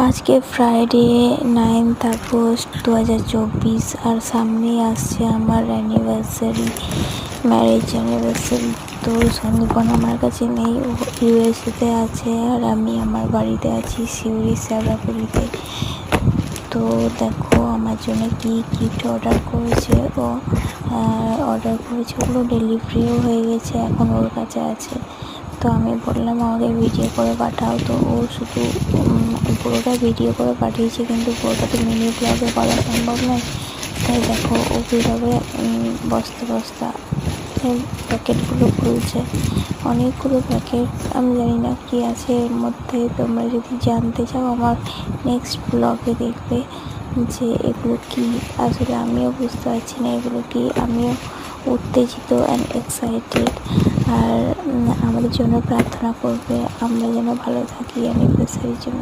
আজকে Friday 9th August 2024 আর সামনেই আসছে আমার অ্যানিভার্সারি, ম্যারেজ অ্যানিভার্সারি। তো সন্দীপন আমার কাছে নেই, ও ইউএসএতে আছে আর আমি আমার বাড়িতে আছি সিউড়ি শ্যাওড়াফুলিতে। তো দেখো আমার জন্য কি গিফট অর্ডার করেছে ও, ওগুলো ডেলিভারিও হয়ে গেছে, এখন ওর কাছে আছে। তো আমি বললাম আমাকে ভিডিও করে পাঠাও, তো ও শুধু পুরোটা ভিডিও করে পাঠিয়েছে, কিন্তু পুরোটা তো মিনি ব্লগে বলা সম্ভব নয়। তাই দেখো ও কীভাবে বস্তা বস্তা প্যাকেটগুলো খুলছে, অনেকগুলো প্যাকেট। আমি জানি না কি আছে এর মধ্যে, তোমরা যদি জানতে চাও আমার নেক্সট ব্লগে দেখবে যে এগুলো কি। আসলে আমিও বুঝতে পারছি না এগুলো কি, আমিও উত্তেজিত অ্যান্ড এক্সাইটেড। আর আমাদের জন্য প্রার্থনা করবে, আমরা যেন ভালো থাকি অ্যানিভার্সারির জন্য।